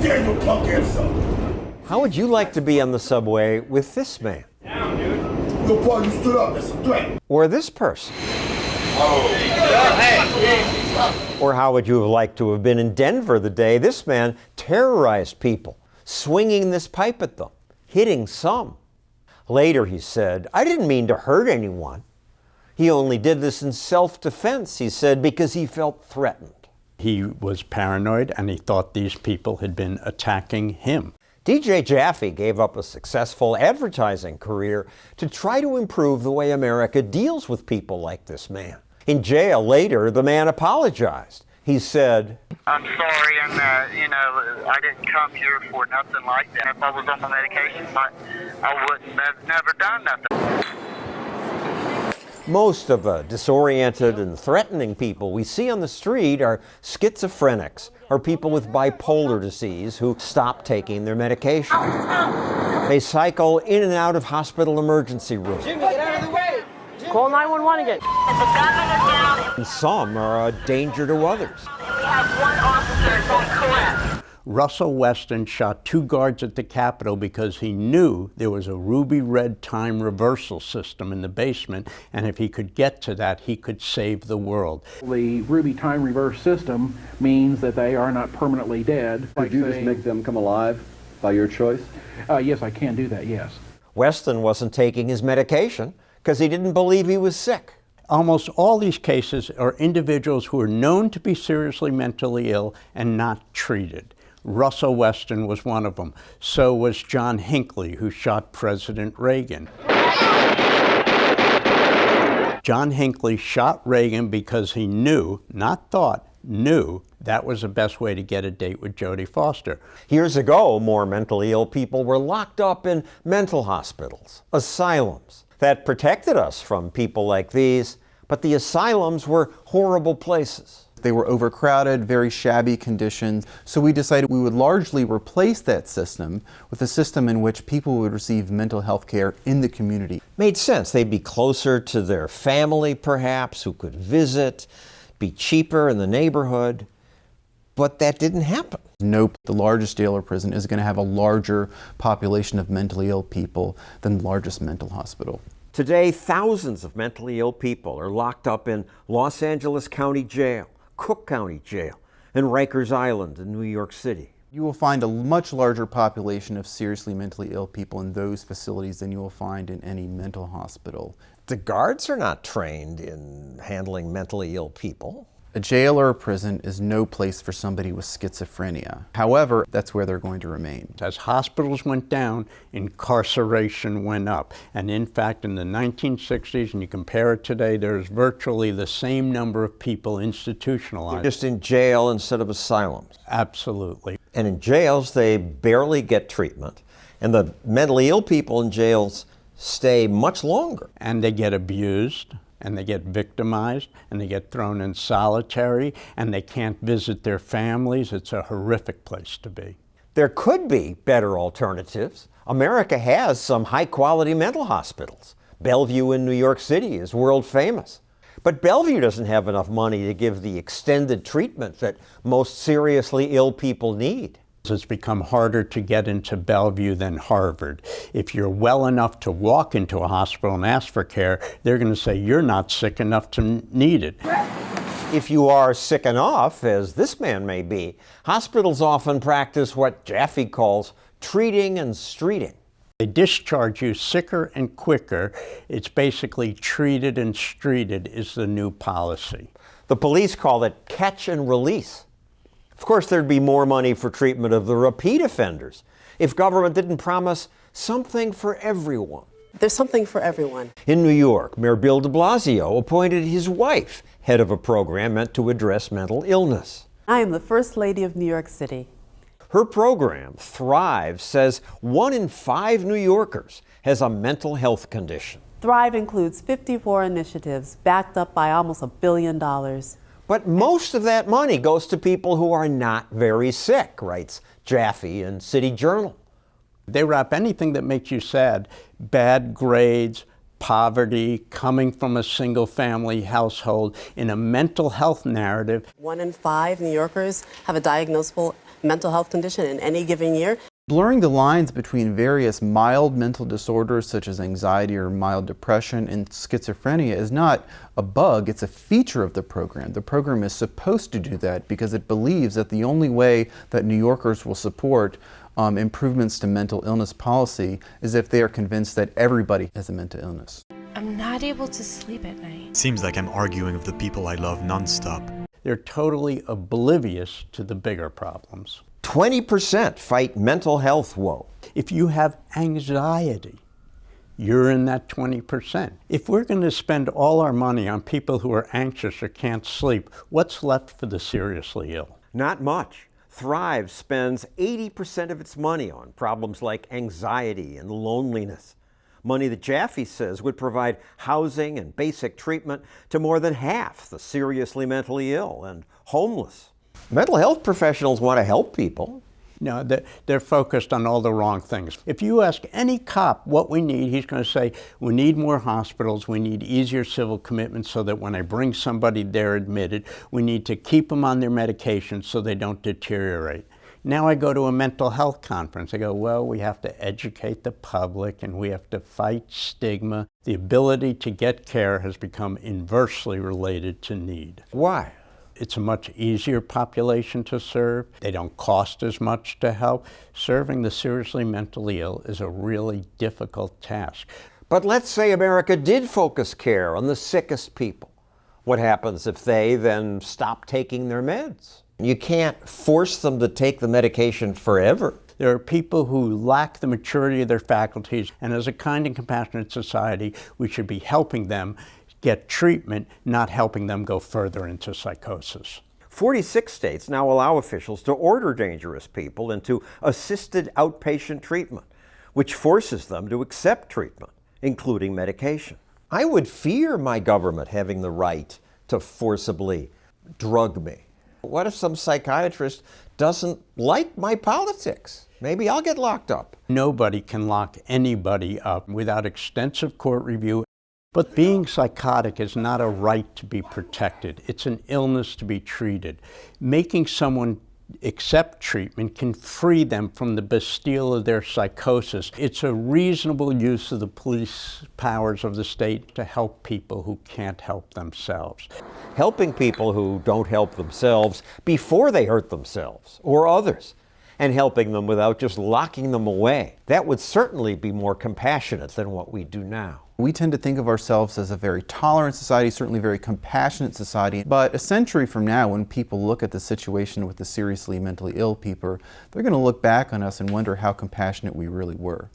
stand your punk ass up. How would you like to be on the subway with this man? Down, dude. Your part, you stood up. That's a threat. Or this person? Oh. Or how would you have liked to have been in Denver the day this man terrorized people, swinging this pipe at them, hitting some? Later he said, "I didn't mean to hurt anyone. He only did this in self-defense," he said, because he felt threatened. He was paranoid and he thought these people had been attacking him. DJ Jaffe gave up a successful advertising career to try to improve the way America deals with people like this man. In jail later, the man apologized. He said, "I'm sorry, and I didn't come here for nothing like that. If I was on the medication, I wouldn't have never done nothing." most of the disoriented and threatening people we see on the street are schizophrenics or people with bipolar disease who stop taking their medication. They cycle in and out of hospital emergency rooms. Jimmy, get out of the way! Call 911 again. And some are a danger to others. We have one officer going correct. Russell Weston shot 2 guards at the Capitol because he knew there was a ruby red time reversal system in the basement, and if he could get to that, he could save the world. The ruby time reverse system means that they are not permanently dead. Could you just make them come alive by your choice? Yes, I can do that, yes. Weston wasn't taking his medication because he didn't believe he was sick. Almost all these cases are individuals who are known to be seriously mentally ill and not treated. Russell Weston was one of them. So was John Hinckley, who shot President Reagan. John Hinckley shot Reagan because he knew, not thought, knew that was the best way to get a date with Jodie Foster. Years ago, more mentally ill people were locked up in mental hospitals, asylums. That protected us from people like these, but the asylums were horrible places. They were overcrowded, very shabby conditions, so we decided we would largely replace that system with a system in which people would receive mental health care in the community. Made sense. They'd be closer to their family, perhaps, who could visit, be cheaper in the neighborhood, but that didn't happen. Nope, the largest jail or prison is going to have a larger population of mentally ill people than the largest mental hospital. Today, thousands of mentally ill people are locked up in Los Angeles County Jail, Cook County Jail, and Rikers Island in New York City. You will find a much larger population of seriously mentally ill people in those facilities than you will find in any mental hospital. The guards are not trained in handling mentally ill people. A jail or a prison is no place for somebody with schizophrenia. However, that's where they're going to remain. As hospitals went down, incarceration went up. And in fact, in the 1960s, and you compare it today, there's virtually the same number of people institutionalized. Just in jail instead of asylums. Absolutely. And in jails, they barely get treatment. And the mentally ill people in jails stay much longer. And they get abused, and they get victimized, and they get thrown in solitary, and they can't visit their families. It's a horrific place to be. There could be better alternatives. America has some high-quality mental hospitals. Bellevue in New York City is world famous. But Bellevue doesn't have enough money to give the extended treatment that most seriously ill people need. It's become harder to get into Bellevue than Harvard. If you're well enough to walk into a hospital and ask for care, they're going to say you're not sick enough to need it. If you are sick enough, as this man may be, hospitals often practice what Jaffe calls treating and streeting. They discharge you sicker and quicker. It's basically treated and streeted is the new policy. The police call it catch and release. Of course, there'd be more money for treatment of the repeat offenders if government didn't promise something for everyone. There's something for everyone. In New York, Mayor Bill de Blasio appointed his wife head of a program meant to address mental illness. I am the First Lady of New York City. Her program, Thrive, says 1 in 5 New Yorkers has a mental health condition. Thrive includes 54 initiatives backed up by almost $1 billion. But most of that money goes to people who are not very sick, writes Jaffe in City Journal. They wrap anything that makes you sad, bad grades, poverty, coming from a single-family household, in a mental health narrative. 1 in 5 New Yorkers have a diagnosable mental health condition in any given year. Blurring the lines between various mild mental disorders such as anxiety or mild depression and schizophrenia is not a bug, it's a feature of the program. The program is supposed to do that because it believes that the only way that New Yorkers will support improvements to mental illness policy is if they are convinced that everybody has a mental illness. I'm not able to sleep at night. Seems like I'm arguing with the people I love nonstop. They're totally oblivious to the bigger problems. 20% fight mental health woe. If you have anxiety, you're in that 20%. If we're going to spend all our money on people who are anxious or can't sleep, what's left for the seriously ill? Not much. Thrive spends 80% of its money on problems like anxiety and loneliness. Money that Jaffe says would provide housing and basic treatment to more than half the seriously mentally ill and homeless. Mental health professionals want to help people. No, they're focused on all the wrong things. If you ask any cop what we need, he's going to say, we need more hospitals, we need easier civil commitments so that when I bring somebody they're admitted, we need to keep them on their medication so they don't deteriorate. Now I go to a mental health conference, I go, well, we have to educate the public and we have to fight stigma. The ability to get care has become inversely related to need. Why? It's a much easier population to serve. They don't cost as much to help. Serving the seriously mentally ill is a really difficult task. But let's say America did focus care on the sickest people. What happens if they then stop taking their meds? You can't force them to take the medication forever. There are people who lack the maturity of their faculties, and as a kind and compassionate society, we should be helping them get treatment, not helping them go further into psychosis. 46 states now allow officials to order dangerous people into assisted outpatient treatment, which forces them to accept treatment, including medication. I would fear my government having the right to forcibly drug me. What if some psychiatrist doesn't like my politics? Maybe I'll get locked up. Nobody can lock anybody up without extensive court review. But being psychotic is not a right to be protected. It's an illness to be treated. Making someone accept treatment can free them from the bastille of their psychosis. It's a reasonable use of the police powers of the state to help people who can't help themselves. Helping people who don't help themselves before they hurt themselves or others, and helping them without just locking them away. That would certainly be more compassionate than what we do now. We tend to think of ourselves as a very tolerant society, certainly very compassionate society. But a century from now, when people look at the situation with the seriously mentally ill people, they're going to look back on us and wonder how compassionate we really were.